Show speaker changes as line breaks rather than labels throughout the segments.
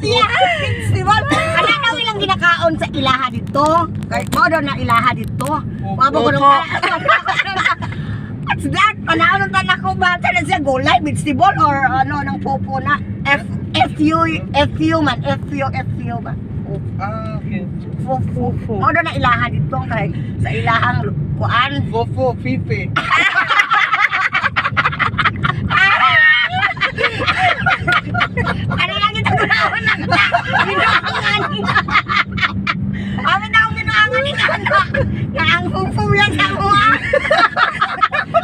siya. Festival. Ano daw ilang ginakaon sa ilaha dito? Kahit mo daw na ilaha dito. Wabo ko nung what's that? Panahon ng tanak ko ba? Sana siya gulay, vegetable or ano, ng popo na FU man. FU ba?
Okay.
Fufu. Mo daw na ilaha dito. Kahit sa ilahang kuan.
Fofo, Fifi.
Ano lang ito gunaon na binuangan. Amin na akong binuangan ni anak. Na ang fufu yan sa kuha.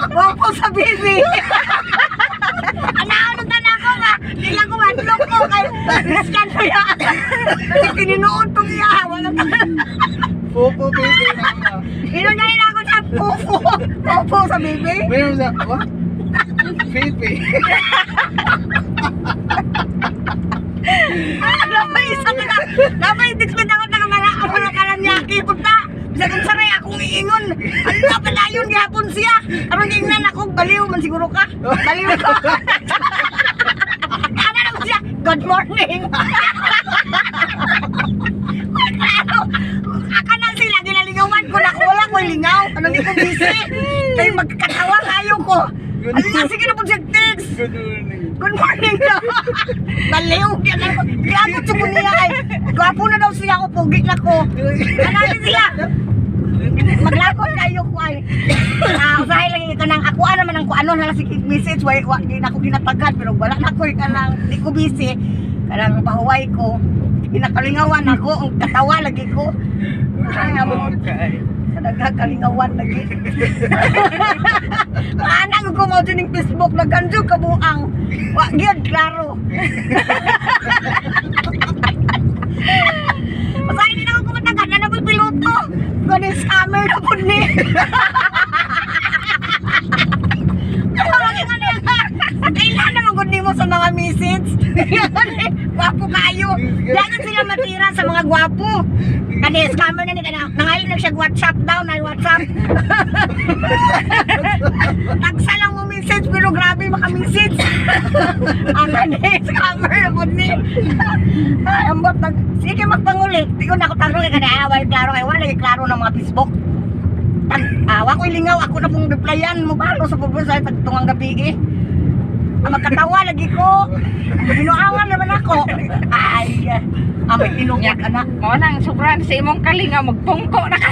Fufu sa bibi. Ano tanak ko ba? Nila ko matlog ko. Scan ko yan. Kasi pininood kong iyahawa ng
Fofo, Fifi na nga.
Inunahin ako sa fufu. Fufu sa bibi.
Meron sa, what? Fifi.
Dapat i-discount ako ng mga karanyaki. Punta, bisa kong saray akong iingon. Ano na pala yun, gihapon siya. Ano niingnan ako, baliw man siguro ka. Baliw ko. Ano naman siya, good morning. Akala sila, ginalingawan ko na wala ko lingaw. Ano di ko busy. Kaya magkatawa kayo ko. Ano nga, sige na po siya text.
Good morning.
Good morning daw. Baliw. Gagod siya po niya ay. Gwapo na daw siya ako. Pugi na ko. Ano siya? Maglakot kayo ko ay. Usahay lang ito ng ako naman ang kuano na si message. Hindi na ako ginatagan. Pero wala na ko. Hindi ko busy. Kanang pahuway ko. Pinakalingawan ako. Ang katawa lagi ko.
Okay.
Nagkakalingawan lagi. Maanang ko mo din yung Facebook. Nagkanjo ka buang. Wagyan, klaro. Masahin din ako kumatagan na naman piloto. Ganun scammer na po ni. Kailan naman gud mo sa mga message. Gwapo kayo. Dapat sila matira sa mga gwapo. Kani scammer na ni kana. Nangayon lang siya WhatsApp daw na WhatsApp. Tagsa lang mo message pero grabe maka-message. Ang kani scammer na po ni. Ambot sige magpangulit. Di ko na ako tanong kay kana away klaro kay wala klaro ng mga Facebook. Awa ko ilingaw ako na pong replyan mo balo sa pabasa tagtungang gabi eh. Magkatawa lagi ko. Binuangan naman ako. Ay, may inungkot anak.
O nang sobrang sa imong kalinga magpungko na ka.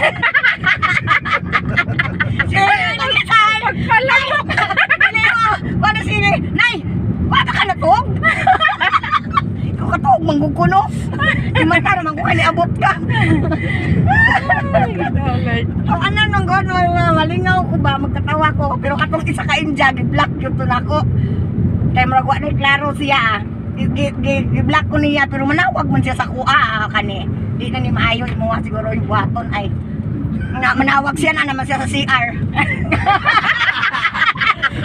Magpalay. Wala sini. Nay, wala ka na tog? Ikaw ka tog, mangguguno. Imanta naman ko kaniabot ka. Ang ano nang gano'n, malingaw ko ba, magkatawa ko. Pero katong isa ka India, di-block yun to na ako. Kaya maragwa na klaro siya. I-block ko niya, pero manawag man siya sa kuha kani. Di na ni maayo, mo nga siguro yung buhaton ay. Manawag siya na naman siya sa CR.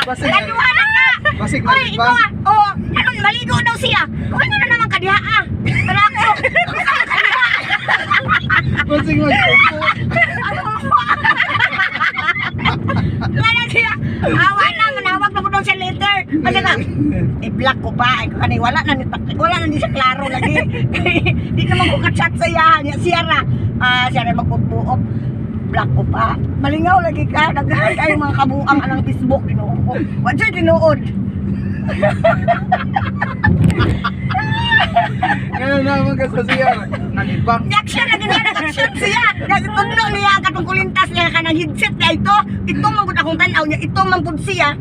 Kaniwala na!
Basig na
Oy, ikaw nga, oo, ano, maligo daw siya. Kung ano na naman kadiha Pero ako,
Basig na
Gana siya. Awa na, manawag na po daw siya later. Kasi nga, i-block ko pa. Wala na di siya klaro lagi. Di naman ko ka-chat sa iya. Siya na magpupuop. Block ko pa. Malingaw lagi ka. Naghahan kayo mga kabuang anang Facebook. Tinuod ko. Wala siya tinuod.
Ngayon naman ka sa siya. Nalibang.
Yak siya na ganyan. Nag-action siya. Nagtundo niya. Katong kulintas niya ka ng headset niya ito. Ito mangkot akong tanaw niya. Ito mangkot siya.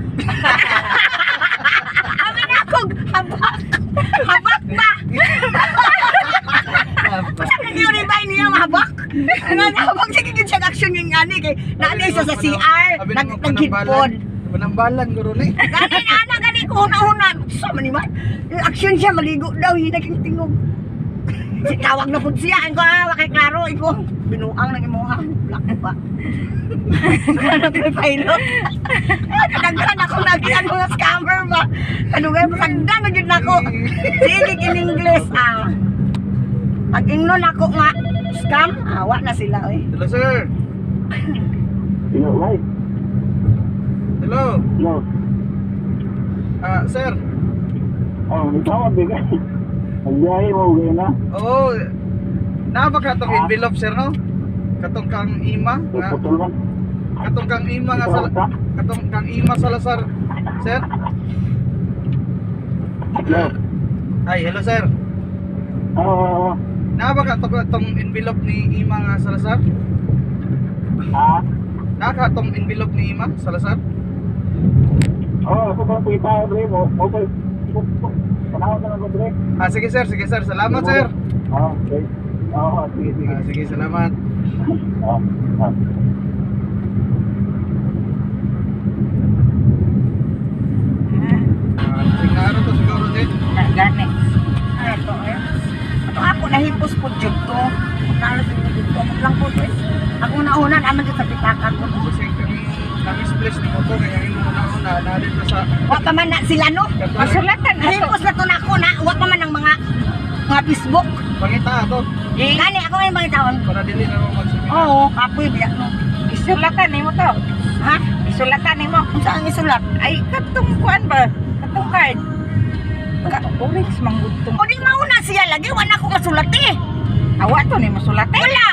Amin ako. Habak ba? Basta nag-i-revive niya mahabak. Habak siya kikid siya action yung ani. Naalay siya sa CR. Nag-headphone.
Panambalan guro ni.
Gani ko una-una. Sama ni man. Action siya maligo daw. Hinaking tingog. Tawag na po siya. Ang ko wakay klaro. Iko. Binuang nang imuha. Black pa. Kanang may pilot. Kadaghan ako nagyan mga scammer ba. Kadugay mo sagdan na yun ako. Sige in English. Pag ingnon ako nga scam. Awa na sila eh.
Hello sir.
Hello, live.
Hello.
Hello.
Sir.
Oh, may tawag bigay. Nagbiyahe mo, gano'n na.
Oo. Napa ka tong envelope sir no? Katong kang ima nga.
Putol man.
Katong kang ima nga sa katong kang ima Salazar. Sir?
Hello.
Ay, hello sir.
Oo.
Napa ka tong envelope ni ima nga Salazar?
Ha?
Naka tong envelope ni ima Salazar?
Oo, ako ba kita, Dre? Mo ba? Panahon na lang, Dre.
Ah, sige sir. Salamat sir.
Oo, okay. Oo, sige.
Ah, sige, salamat.
Oo.
Ah, sige na to siguro din.
Gani.
Ito eh. Ito ako nahipos po dyan ko. Nalas yung dito. Lang po eh. Ako una naman dyan sa pitakan ko.
Kasi kami na-misplace ni motor kaya yung una nalit na sa
Wa pa man na sila no?
Masulatan na to.
Nahipos na to na ako na. Wa pa man ng mga Facebook.
pangita to
Gani ako may mga taon.
para dili na mo magsumina.
Oo, kapoy biya no.
Isulatan nimo to.
Ha?
Isulatan nimo.
Kung saan isulat?
Ay katong kuan ba? Katong card. Orex manggutong.
O di mauna siya lagi. Wala ko masulat eh.
Awa to nimo sulate.
Wala.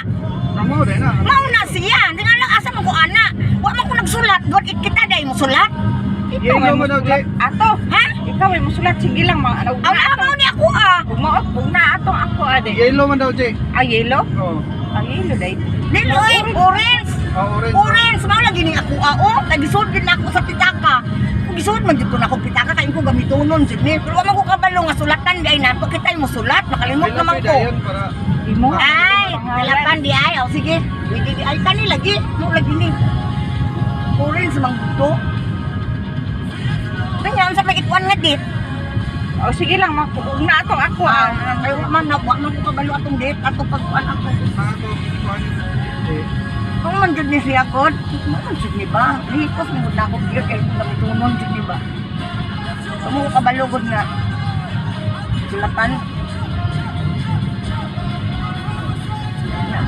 Amo din na.
Mauna siya. Di nga lang asa mo ko ana. Wa man ko nagsulat. God kita day mo sulat.
Ikaw
Yelo
ay
mo daw,
musulat. Ato.
Ha?
Ikaw ay musulat sige lang mga ano.
Aw na ni ako ah.
Bumaot kung na ato ako ade.
Yellow man daw, Jay.
Ay yelo.
Oo.
Ay yelo dai.
Dili oy, orange.
Orange.
Orange, mao lagi ni ako ao. Nagisud din ako sa pitaka. Kung gisud man dito na ako pitaka kay ko gamitonon jud ni. Pero wa man ko kabalo nga sulatan di ay nato kitay mo sulat, makalimot naman ko.
Dayon para
Imo.
Ay, dalapan di ay. O sige. Di ay kani lagi. Mo lagi ni. Orange mang to. Kanya sa may ikuan nga dit.
O sige lang kung na atong ako
Ay wa man ko kabalo atong dit ato pagkuan ako.
mga to kuan.
Kung man jud ni siya kod, man jud ni ba? Hipos mo na ako gyud kay gamitonon jud ni ba? Amo ko kabalo gud nga. Sulatan.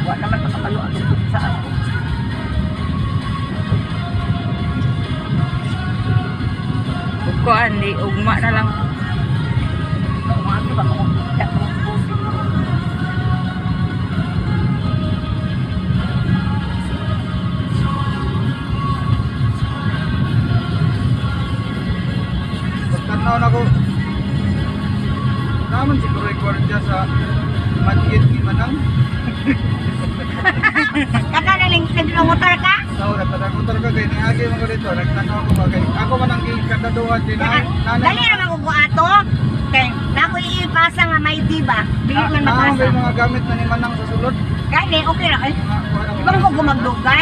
Wa naman makabalo ang sa ako.
kuan di ugma na lang.
Ano ba ako?
Pagtanaw na ko. Naman siguro record dyan sa Madgit Imanang.
Kaka na nagmotor ka?
So, nagtanagotor ka kay niagi mo ko dito. Nagtanaw ko ba kay ako man ang ikadaduhan din ay
Dali naman ko ko ato. Kay nako iipasa nga may diba. Dili man
Naon ba
mapasa.
yung mga gamit na ni Manang sa sulod?
Gani okay ra kay.
Mga kuwan ang-
Ibang ko gumagdugay.